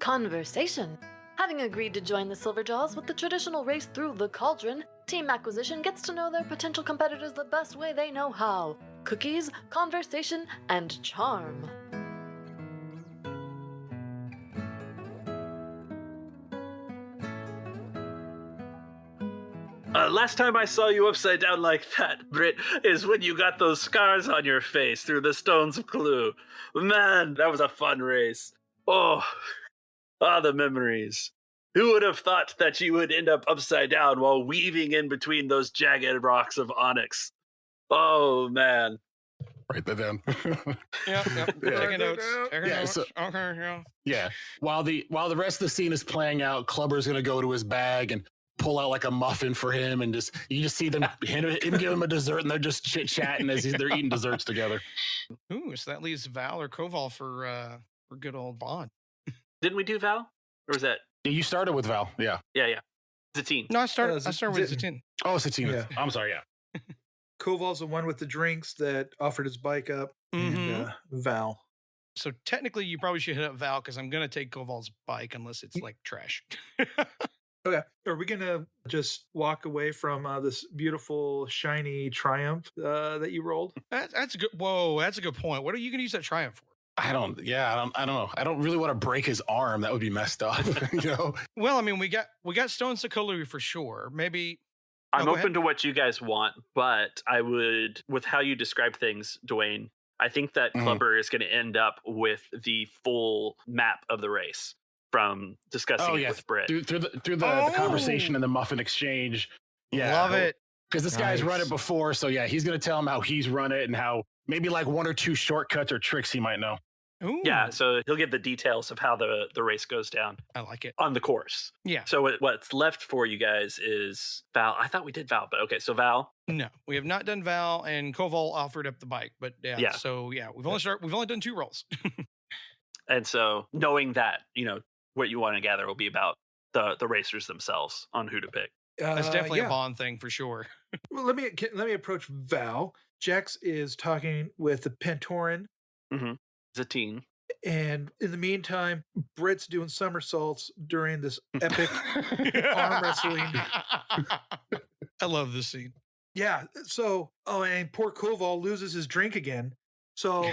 Conversation. Having agreed to join the Silverjaws with the traditional race through the Cauldron, Team Acquisition gets to know their potential competitors the best way they know how. Cookies, conversation, and charm. Last time I saw you upside down like that, Britt, is when you got those scars on your face through the Stones of Clue. Man, that was a fun race. Oh, the memories. Who would have thought that you would end up upside down while weaving in between those jagged rocks of onyx? Oh, man. Write that down. Yeah. Taking notes. Yeah. While the rest of the scene is playing out, Clubber's going to go to his bag and pull out like a muffin for him, and you just see them him give him a dessert, and they're just chit chatting as they're eating desserts together. Ooh, so that leaves Val or Koval for good old Bond. Didn't we do Val, or was that? You started with Val, yeah. Zatine. No, I started with Zatine. Oh, Zatine. Yeah. I'm sorry, yeah. Koval's the one with the drinks that offered his bike up, and Val. So technically, you probably should hit up Val because I'm going to take Koval's bike unless it's like trash. Okay. Are we going to just walk away from this beautiful, shiny Triumph that you rolled? That's a good. Whoa, that's a good point. What are you going to use that Triumph for? I don't know. I don't really want to break his arm. That would be messed up, you know? Well, I mean, we got Stone Sokolui for sure. Maybe. I'm open to what you guys want, but I would, with how you describe things, Dwayne, I think that Clubber is going to end up with the full map of the race from discussing it with Britt. Through the conversation and the muffin exchange. Yeah. Love it. Because this guy's run it before, so yeah, he's going to tell him how he's run it and how maybe like one or two shortcuts or tricks he might know. Ooh. Yeah, so he'll give the details of how the race goes down. I like it. On the course. Yeah. So what's left for you guys is Val. I thought we did Val, but okay, so Val. No, we have not done Val, and Koval offered up the bike, but yeah. So yeah, we've only done 2 rolls. And so knowing that, what you want to gather will be about the racers themselves on who to pick. That's definitely a Bond thing for sure. Well, let me approach Val. Jax is talking with the Pentoran. Zatine. And in the meantime, Britt's doing somersaults during this epic arm wrestling. I love this scene. Yeah. So, and poor Koval loses his drink again. So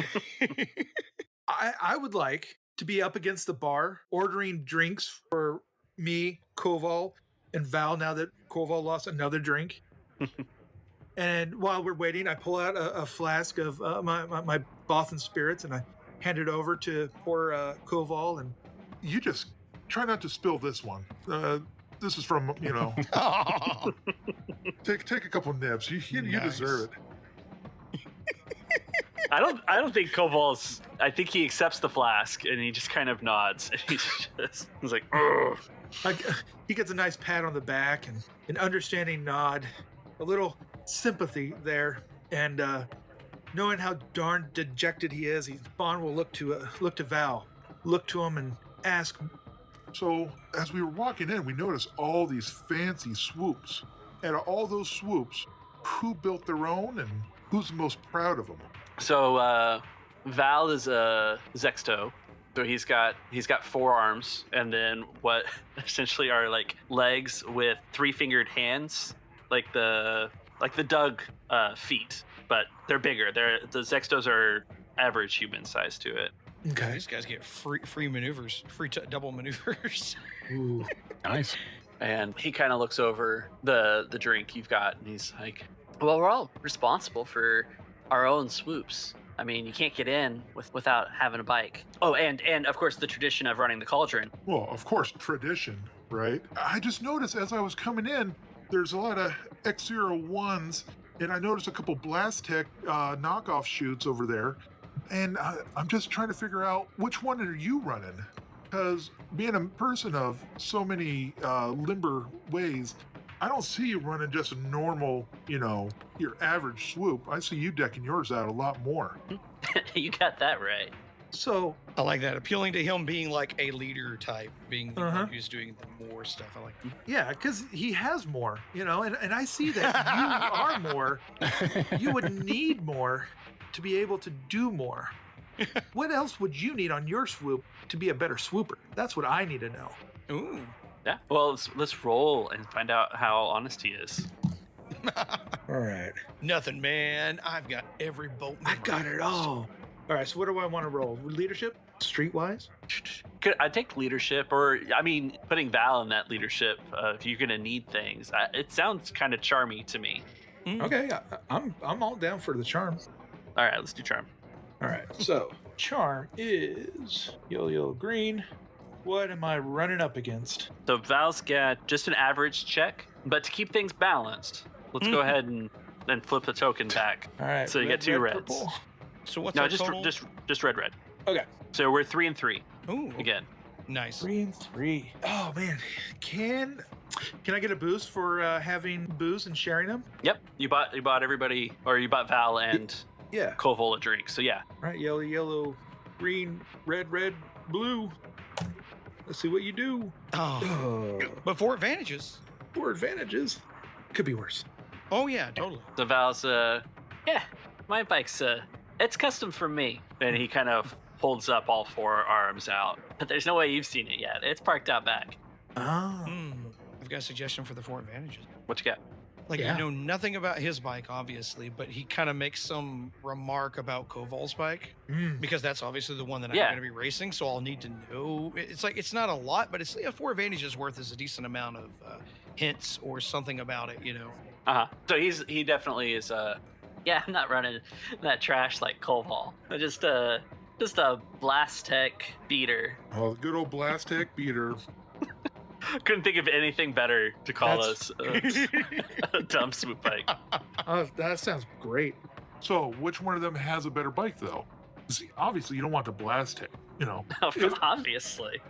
I would like to be up against the bar ordering drinks for me, Koval, and Val now that Koval lost another drink. And while we're waiting, I pull out a flask of my Bothan spirits and I hand it over to poor Koval. And you just try not to spill this one. This is from, take a couple nips. You deserve it. I don't think Koval's. I think he accepts the flask and he just kind of nods. And he's like, ugh. He gets a nice pat on the back and an understanding nod, a little sympathy there, and knowing how darn dejected he is, Bond will look to Val, look to him and ask. So as we were walking in, we noticed all these fancy swoops. And all those swoops, who built their own and who's the most proud of them? So Val is a Zexto. So he's got 4 arms and then what essentially are like legs with 3-fingered hands, like the Doug feet, but they're bigger. The Zextos are average human size to it. Okay. These guys get free maneuvers, double maneuvers. Ooh, nice. And he kind of looks over the drink you've got, and he's like, "Well, we're all responsible for our own swoops. I mean, you can't get in without having a bike. Oh, and of course the tradition of running the Cauldron." Well, of course, tradition, right? I just noticed as I was coming in, there's a lot of X01s, and I noticed a couple Blast Tech knockoff shoots over there. And I'm just trying to figure out which one are you running? Because being a person of so many limber ways, I don't see you running just a normal, your average swoop. I see you decking yours out a lot more. You got that right. So I like that. Appealing to him being like a leader type, being the one who's doing the more stuff. I like that. Yeah, because he has more, and I see that you are more. You would need more to be able to do more. What else would you need on your swoop to be a better swooper? That's what I need to know. Ooh. Yeah. Well, let's roll and find out how honest he is. All right. Nothing, man. I've got every bolt. I got it all. All right, so what do I want to roll? Leadership? Streetwise? I take leadership, or I mean, putting Val in that leadership. If you're gonna need things, it sounds kind of charmy to me. Okay, I'm all down for the charm. All right, let's do charm. All right, so charm is yellow, green. What am I running up against? So Val's got just an average check, but to keep things balanced, let's go ahead and then flip the token back. All right. So you get 2 reds. Purple. So what's No, our just total? just red. Okay. So we're 3 and 3 Ooh, again. nice. 3 and 3. Oh man, can I get a boost for having booze and sharing them? Yep, you bought everybody, or you bought Val and Yeah. Koval a drink. So yeah, All right, yellow, green, red, blue. Let's see what you do. Oh, Oh, but 4 advantages. 4 advantages. Could be worse. Oh yeah, totally. so Val's yeah, my bike's it's custom for me, and he kind of holds up all 4 arms out. But there's no way you've seen it yet. It's parked out back. Oh. I've got a suggestion for the 4 advantages. What you got? Like, Yeah. you know nothing about his bike, obviously, but he kind of makes some remark about Koval's bike, because that's obviously the one that I'm Yeah. going to be racing, so I'll need to know. It's like, it's not a lot, but it's 4 advantages worth is a decent amount of hints or something about it, you know. So he definitely is. Yeah, I'm not running that trash like Koval. Just a Blast Tech beater. Oh, good old Blast Tech beater. Couldn't think of anything better to call That's- us a dumb swoop bike. Oh, that sounds great. So, which one of them has a better bike, though? See, obviously, you don't want the Blast Tech. Obviously.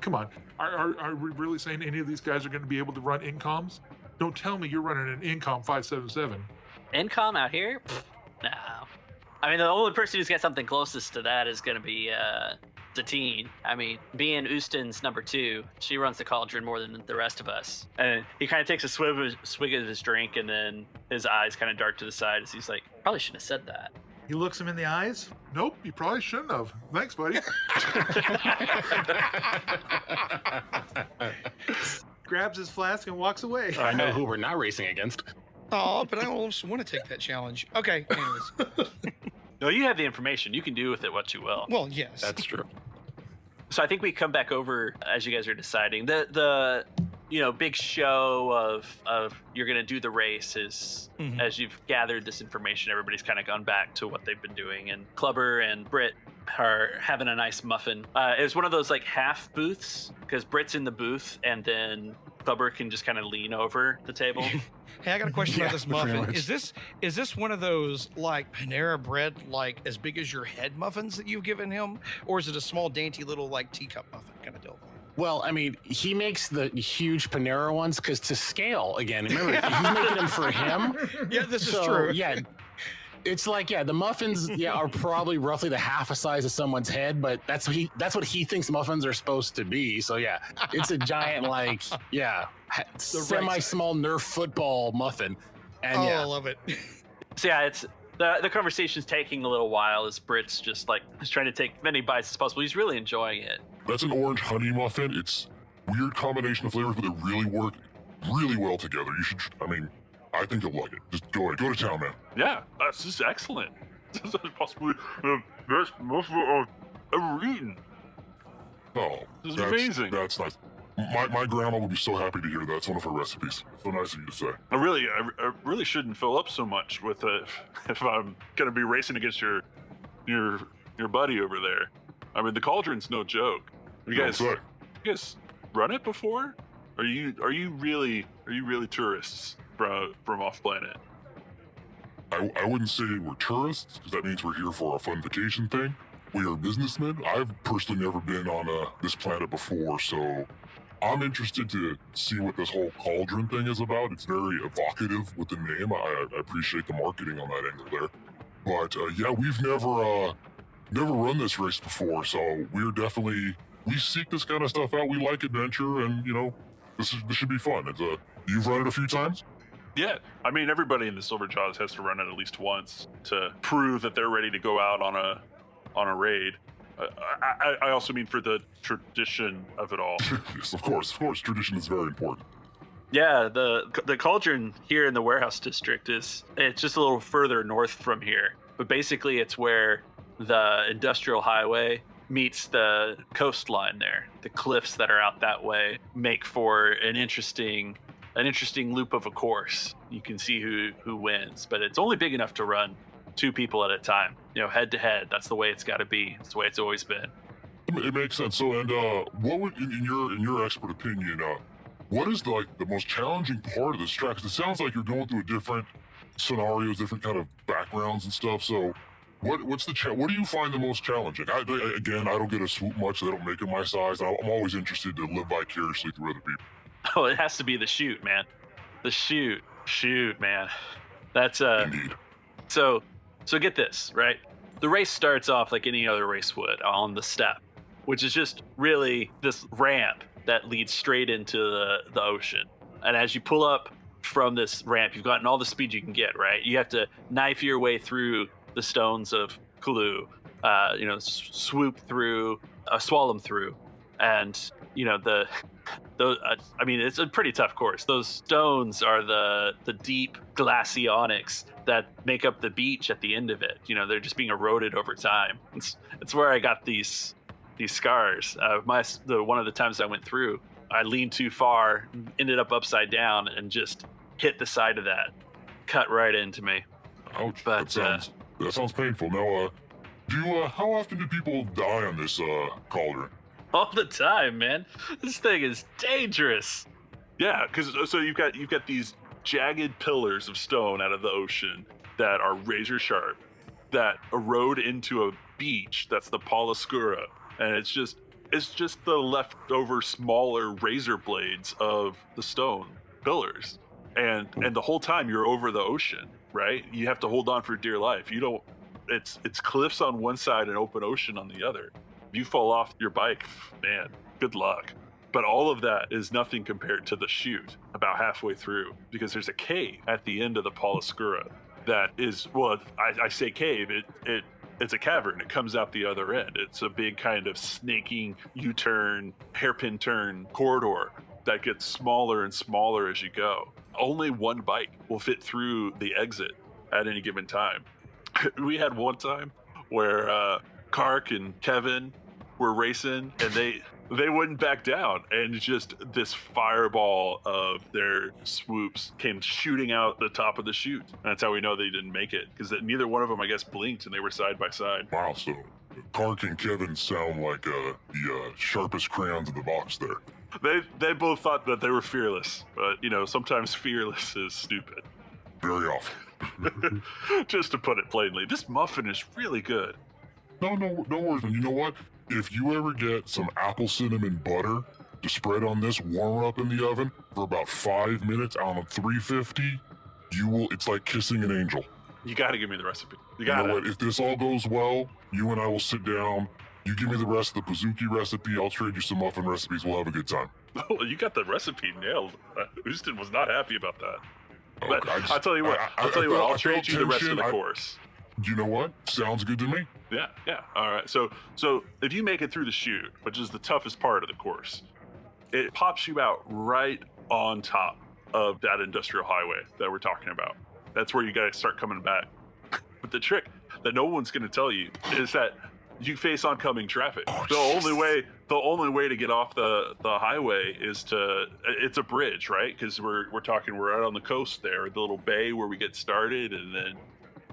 Come on. Are we really saying any of these guys are going to be able to run incoms? Don't tell me you're running an Incom 577. Incom out here? No. I mean, the only person who's got something closest to that is going to be Satine. I mean, being Ustin's number 2, she runs the Cauldron more than the rest of us. And he kind of takes a swig of his drink, and then his eyes kind of dart to the side as he's like, probably shouldn't have said that. He looks him in the eyes. Nope, you probably shouldn't have. Thanks, buddy. Grabs his flask and walks away. I know who we're not racing against. Oh, but I also want to take that challenge. Okay, anyways. No, you have the information. You can do with it what you will. Well, yes. That's true. So I think we come back over as you guys are deciding. The big show of you're gonna do the race is as you've gathered this information, everybody's kind of gone back to what they've been doing, and Clubber and Britt are having a nice muffin. It was one of those like half booths, because Britt's in the booth and then Clubber can just kind of lean over the table. Hey, I got a question about this pretty muffin. much. Is this one of those like Panera bread, like as big as your head muffins that you've given him, or is it a small dainty little like teacup muffin kind of deal? Well, I mean, he makes the huge Panera ones because to scale, again, remember, he's making them for him. Yeah, this is So, true. Yeah, it's like, the muffins, are probably roughly the half a size of someone's head, but that's what he thinks muffins are supposed to be. So yeah, it's a giant, like, semi-small Nerf football muffin. And I love it. So yeah, it's the conversation's taking a little while as Britt's just like is trying to take many bites as possible. He's really enjoying it. That's an orange honey muffin. It's weird combination of flavors, but they really work really well together. You should, I think you'll like it. Just go to town, man. Yeah, this is excellent. This is possibly the best muffin I've ever eaten. Oh, This is that's amazing. That's nice. My grandma would be so happy to hear that. It's one of her recipes. So nice of you to say. I really shouldn't fill up so much with it if I'm gonna be racing against your buddy over there. I mean, the Cauldron's no joke. You guys run it before? Are you really tourists from off planet? I wouldn't say we're tourists, because that means we're here for a fun vacation thing. We are businessmen. I've personally never been on this planet before, so I'm interested to see what this whole Cauldron thing is about. It's very evocative with the name. I appreciate the marketing on that angle there. But we've never run this race before, so we seek this kind of stuff out. We like adventure, and this should be fun. You've run it a few times? Yeah, I mean, everybody in the Silver Jaws has to run it at least once to prove that they're ready to go out on on a raid. I also mean for the tradition of it all. Yes, of course. Tradition is very important. Yeah, the Cauldron here in the warehouse district it's just a little further north from here. But basically it's where the industrial highway meets the coastline there. The cliffs that are out that way make for an interesting loop of a course. You can see who wins, but it's only big enough to run 2 people at a time. Head to head. That's the way it's got to be. That's the way it's always been. It makes sense. So, and what would, in your expert opinion, what is the most challenging part of this track? 'Cause it sounds like you're going through different scenarios, different kind of backgrounds and stuff. So, what do you find the most challenging? I don't get to swoop much. So they don't make it my size. I'm always interested to live vicariously through other people. Oh, it has to be the shoot, man. The shoot, man. That's Indeed. So get this, right? The race starts off like any other race would on the step, which is just really this ramp that leads straight into the ocean. And as you pull up from this ramp, you've gotten all the speed you can get, right? You have to knife your way through the stones of Cthulhu, swoop through, swallow them through. And, it's a pretty tough course. Those stones are the deep glassy onyx that make up the beach at the end of it. They're just being eroded over time. It's where I got these scars. One of the times I went through, I leaned too far, ended up upside down, and just hit the side of that. Cut right into me. Ouch. But that sounds painful. Now, how often do people die on this cauldron? all the time, man. This thing is dangerous. Yeah, because so you've got these jagged pillars of stone out of the ocean that are razor sharp, that erode into a beach that's the Poliscura, and it's just the leftover smaller razor blades of the stone pillars, and the whole time you're over the ocean, right? You have to hold on for dear life. You don't. It's cliffs on one side and open ocean on the other. If you fall off your bike, man, good luck. But all of that is nothing compared to the chute about halfway through, because there's a cave at the end of the Poliscura that is, well, I say cave, it's a cavern. It comes out the other end. It's a big kind of snaking U-turn, hairpin turn corridor that gets smaller and smaller as you go. Only one bike will fit through the exit at any given time. We had one time where Kark and Kevin were racing, and they wouldn't back down, and just this fireball of their swoops came shooting out the top of the chute. And that's how we know they didn't make it, because neither one of them, I guess, blinked, and they were side by side. Wow, so Kark and Kevin sound like the sharpest crayons in the box there. They both thought that they were fearless, but sometimes fearless is stupid. Very often. Just to put it plainly, this muffin is really good. No worries, man. You know what? If you ever get some apple cinnamon butter to spread on this, warm it up in the oven for about 5 minutes on a 350, it's like kissing an angel. You gotta give me the recipe. You know what? If this all goes well, you and I will sit down. You give me the rest of the Pazuki recipe. I'll trade you some muffin recipes. We'll have a good time. Oh, you got the recipe nailed. Houston was not happy about that. But Okay, I'll tell you what. I'll trade you the rest of the course. You know what? Sounds good to me. Yeah. All right. So if you make it through the chute, which is the toughest part of the course, it pops you out right on top of that industrial highway that we're talking about. That's where you got to start coming back. But the trick that no one's going to tell you is that you face oncoming traffic. The only way to get off the highway is it's a bridge, right? Because we're out on the coast there, the little bay where we get started, and then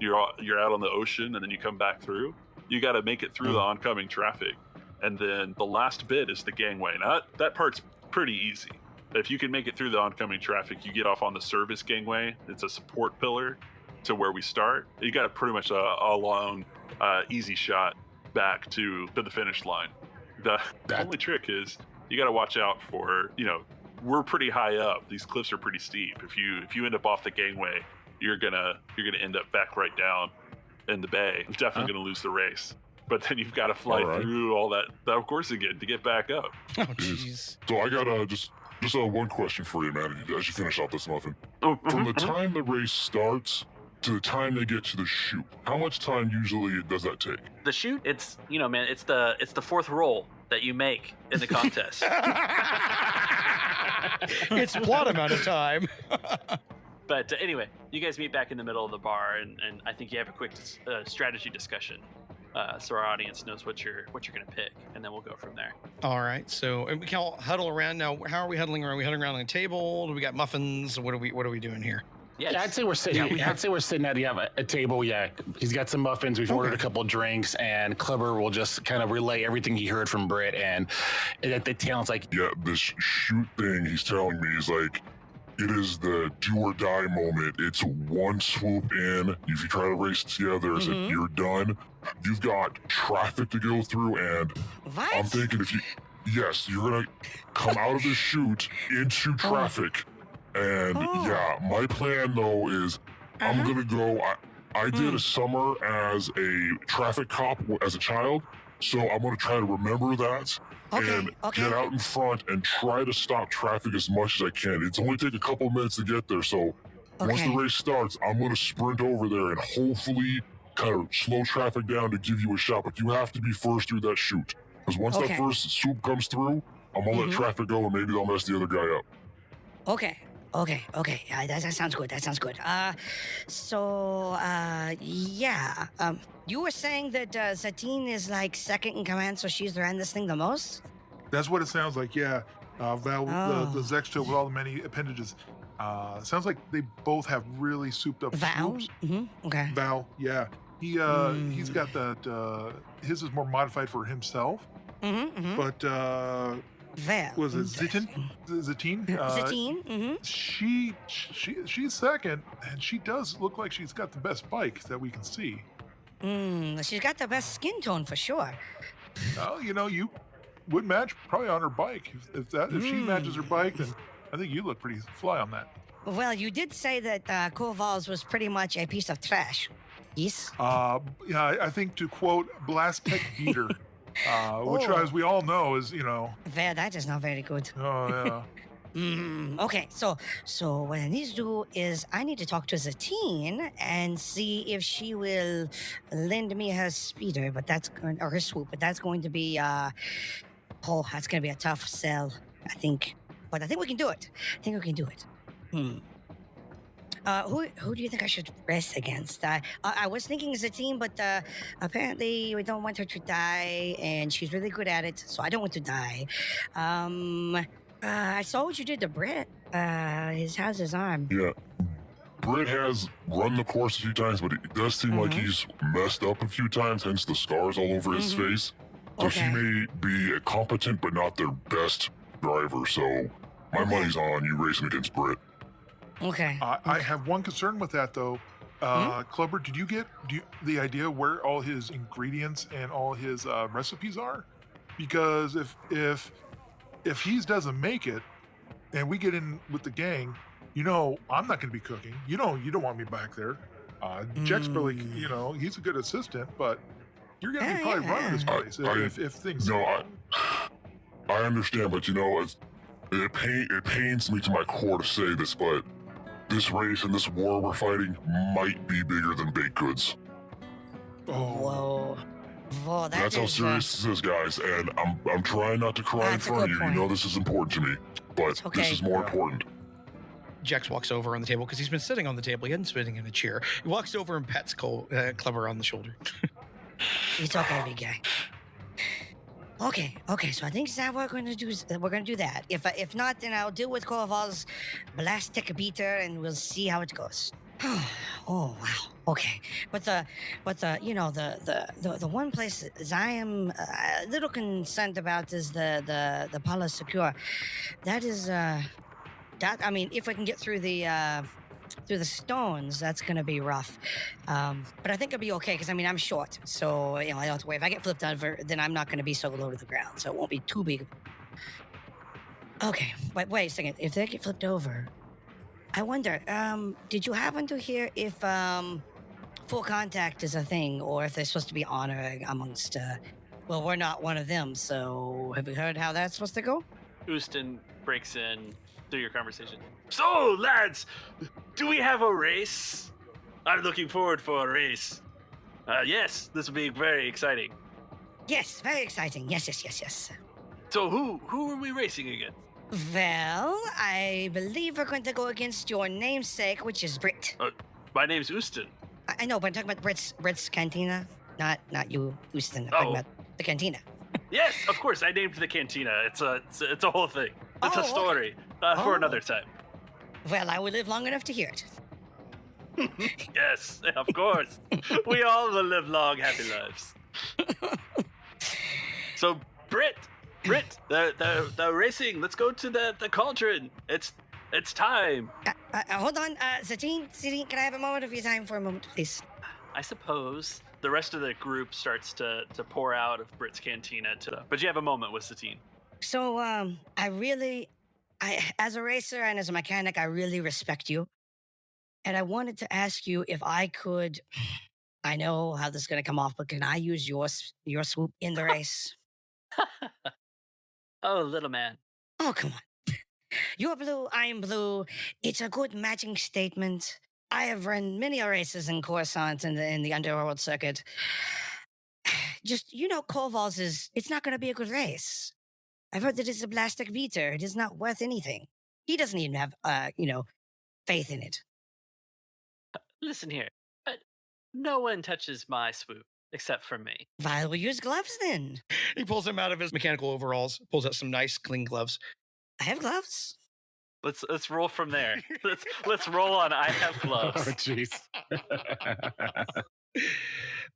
you're out on the ocean, and then you come back through. You got to make it through the oncoming traffic, and then the last bit is the gangway. Now that part's pretty easy. If you can make it through the oncoming traffic, you get off on the service gangway. It's a support pillar to where we start. You got pretty much a long, easy shot back to the finish line. The only trick is you got to watch out for, we're pretty high up. These cliffs are pretty steep. If you end up off the gangway, you're gonna end up back right down in the bay. You're definitely gonna lose the race. But then you've got to fly through all that of course again to get back up. Oh jeez. So I got just one question for you, man, as you finish off this muffin. From the time the race starts to the time they get to the chute? How much time usually does that take? The shoot, it's man, it's the fourth roll that you make in the contest. It's plot amount of time. But anyway, you guys meet back in the middle of the bar, and I think you have a quick strategy discussion, so our audience knows what you're gonna pick, and then we'll go from there. All right, so and we can all huddle around now. How are we huddling around? Are we huddling around on a table? Do we got muffins? What are we doing here? Yes. Yeah, I'd say we're sitting. I'd say we're sitting at a table. Yeah, he's got some muffins. We've ordered a couple of drinks, and Clubber will just kind of relay everything he heard from Britt. And at the tail, it's like, Yeah, this shoot thing he's telling me is like, it is the do or die moment. It's one swoop in. If you try to race together, it's like you're done. You've got traffic to go through, and What? I'm thinking yes, you're gonna come out of this chute into traffic. And yeah, my plan though is I'm gonna go. I did a summer as a traffic cop as a child, so I'm gonna try to remember that and get out in front and try to stop traffic as much as I can. It's only take a couple minutes to get there, so once the race starts, I'm gonna sprint over there and hopefully kind of slow traffic down to give you a shot. But you have to be first through that chute, because once that first swoop comes through, I'm gonna let traffic go and maybe they'll mess the other guy up. Okay. That sounds good. You were saying that Satine is like second in command, so she's ran this thing the most? That's what it sounds like, yeah. Val, the Zexto with all the many appendages. Sounds like they both have really souped up Val? swoops. Okay. Val, yeah. He's got that, his is more modified for himself. But, Val. was it Zatine? Satine? She's second, and she does look like she's got the best bike that we can see. She's got the best skin tone for sure. Well, you would match probably on her bike. If she matches her bike, then I think you look pretty fly on that. Well, you did say that Koval's was pretty much a piece of trash. Yes? Yeah, I think to quote Blast Tech Beater, which as we all know is, That is not very good. Oh, yeah. Okay, so what I need to do is I need to talk to Zatine and see if she will lend me her speeder, or her swoop, but that's going to be that's going to be a tough sell, I think. But I think we can do it. Who do you think I should race against? I was thinking Zatine, but apparently we don't want her to die, and she's really good at it, so I don't want to die. I saw what you did to Britt. How's his arm? Yeah. Britt has run the course a few times, but it does seem like he's messed up a few times, hence the scars all over his face. So she may be a competent but not their best driver, so my money's on you racing against Britt. Okay. I have one concern with that, though. Clubber, did you get the idea where all his ingredients and all his recipes are? Because if he doesn't make it, and we get in with the gang, I'm not going to be cooking. You don't want me back there. Jack's really, he's a good assistant, but you're going to be probably running this place if things. No, I understand, but it pains me to my core to say this, but this race and this war we're fighting might be bigger than baked goods. Oh. Whoa, that's how serious this is, guys, and I'm trying not to cry in front of you. Point. This is important to me, but this is more important. Jax walks over on the table because he's been sitting on the table. He hadn't been sitting in a chair. He walks over and pats Clubber on the shoulder. It's okay, big guy. Okay. So I think that's what we're going to do. We're going to do that. If not, then I'll deal with Koval's blast tech beater, and we'll see how it goes. Oh wow. Okay, but the one place is I am a little concerned about is the Pala Secure. That is if we can get through the stones, that's gonna be rough. But I think it'll be okay because I'm short, so I don't have to worry. If I get flipped over, then I'm not gonna be so low to the ground, so it won't be too big. Okay, but wait a second. If they get flipped over, I wonder, did you happen to hear if full contact is a thing, or if they're supposed to be honor amongst, we're not one of them, so have you heard how that's supposed to go? Houston breaks in through your conversation. So, lads, do we have a race? I'm looking forward for a race. Yes, this will be very exciting. Yes, very exciting. Yes. So who are we racing against? Well, I believe we're going to go against your namesake, which is Brit. My name's Houston. I know, but I'm talking about Brit's Cantina. Not you, Houston. I'm talking about the Cantina. Yes, of course. I named the cantina. It's a whole thing. It's a story for another time. Well, I will live long enough to hear it. Yes, of course. We all will live long, happy lives. So, Brit, the racing. Let's go to the Cauldron. It's time. Hold on, Satine, can I have a moment of your time for a moment, please? I suppose. The rest of the group starts to pour out of Brit's cantina but you have a moment with Satine. So, I as a racer and as a mechanic, I really respect you. And I wanted to ask you if I could, I know how this is going to come off, but can I use your swoop in the race? Oh, little man. Oh, come on. You're blue, I'm blue. It's a good matching statement. I have run many races in Coruscant in the underworld circuit. Just, Korval's it's not going to be a good race. I've heard that it's a plastic beater. It is not worth anything. He doesn't even have, faith in it. Listen here. No one touches my swoop except for me. Well, we'll use gloves then. He pulls them out of his mechanical overalls, pulls out some nice, clean gloves. I have gloves. Let's roll from there. Let's roll on. I have gloves. Oh, jeez.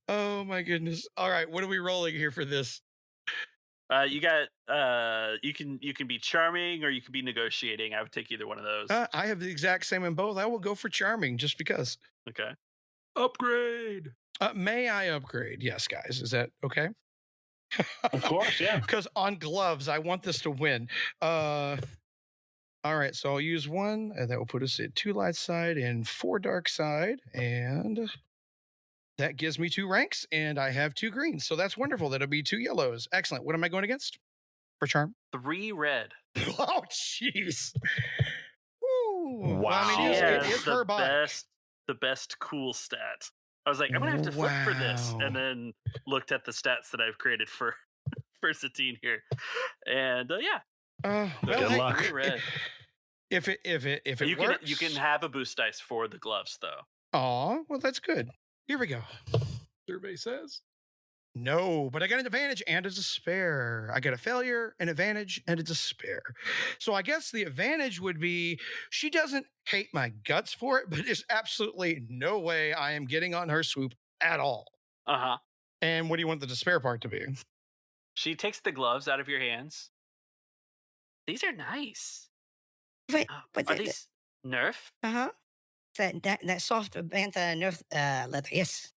Oh my goodness! All right, what are we rolling here for this? You got. You can be charming or you can be negotiating. I would take either one of those. I have the exact same in both. I will go for charming just because. Okay. Upgrade. May I upgrade? Yes, guys. Is that okay? Of course, yeah. Because on gloves, I want this to win. All right, so I'll use 1, and that will put us at 2 light side and 4 dark side, and that gives me 2 ranks, and I have 2 greens, so that's wonderful. That'll be 2 yellows. Excellent. What am I going against for charm? 3 red. Oh, jeez. Wow. Wow. I mean, it is her bike. The best cool stat. I was like, I'm gonna have to flip for this, and then looked at the stats that I've created for Satine here, and well, Good luck. 3 red. If it works, you can have a boost dice for the gloves though. Oh, well, that's good. Here we go. Survey says. No, but I got an advantage and a despair. I got a failure, an advantage, and a despair. So I guess the advantage would be she doesn't hate my guts for it, but there's absolutely no way I am getting on her swoop at all. Uh-huh. And what do you want the despair part to be? She takes the gloves out of your hands. These are nice. Wait, Are these Nerf? Uh-huh. That soft bantha Nerf leather, yes.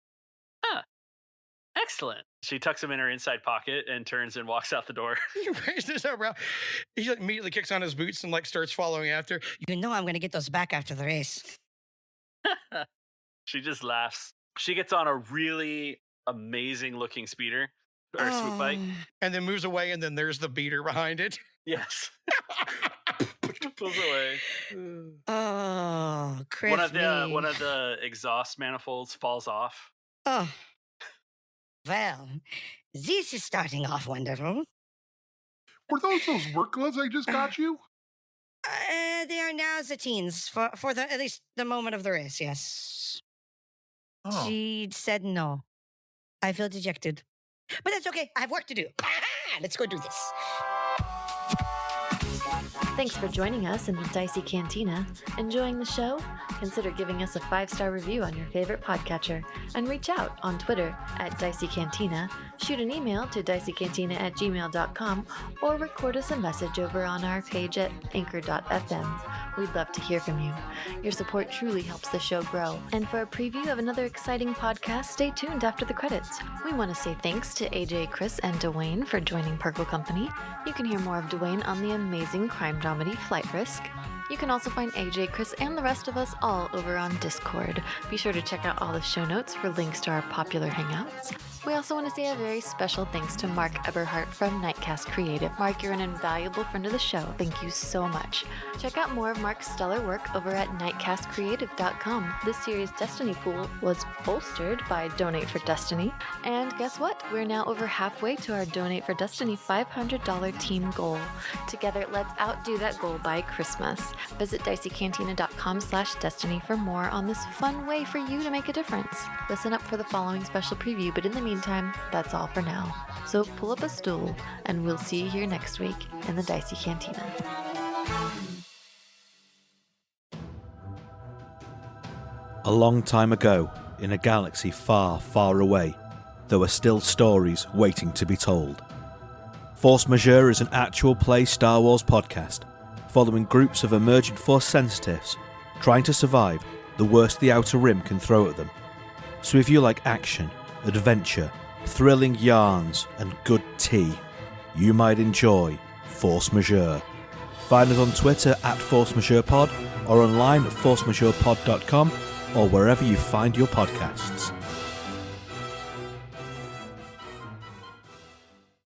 Excellent. She tucks them in her inside pocket and turns and walks out the door. He raises his eyebrow. He immediately kicks on his boots and starts following after. You know I'm going to get those back after the race. She just laughs. She gets on a really amazing looking speeder or swoop bike. And then moves away, and then there's the beater behind it. Yes. Pulls away. Oh, Chris. One of the exhaust manifolds falls off. Oh. Well, this is starting off wonderful. Were those work gloves I just got you? They are now Zatine's for at least the moment of the race, yes. Oh. She said no. I feel dejected. But that's okay. I have work to do. Let's go do this. Thanks for joining us in the Dicey Cantina. Enjoying the show? Consider giving us a 5-star review on your favorite podcatcher and reach out on Twitter at Dicey Cantina, shoot an email to diceycantina@gmail.com, or record us a message over on our page at anchor.fm. We'd love to hear from you. Your support truly helps the show grow. And for a preview of another exciting podcast, stay tuned after the credits. We want to say thanks to AJ, Chris, and Dwayne for joining Purple Company. You can hear more of Dwayne on the amazing crime dramedy Flight Risk. You can also find AJ, Chris, and the rest of us all over on Discord. Be sure to check out all the show notes for links to our popular hangouts. We also want to say a very special thanks to Mark Eberhardt from Nightcast Creative. Mark, you're an invaluable friend of the show. Thank you so much. Check out more of Mark's stellar work over at nightcastcreative.com. This series' Destiny pool was bolstered by Donate for Destiny. And guess what? We're now over halfway to our Donate for Destiny $500 team goal. Together, let's outdo that goal by Christmas. Visit diceycantina.com/destiny for more on this fun way for you to make a difference. Listen up for the following special preview, but in the meantime, that's all for now. So pull up a stool, and we'll see you here next week in the Dicey Cantina. A long time ago, in a galaxy far, far away, there were still stories waiting to be told. Force Majeure is an actual play Star Wars podcast, following groups of emergent Force sensitives trying to survive the worst the Outer Rim can throw at them. So if you like action, adventure, thrilling yarns, and good tea, you might enjoy Force Majeure. Find us on Twitter at Force Majeure Pod or online at forcemajeurepod.com or wherever you find your podcasts.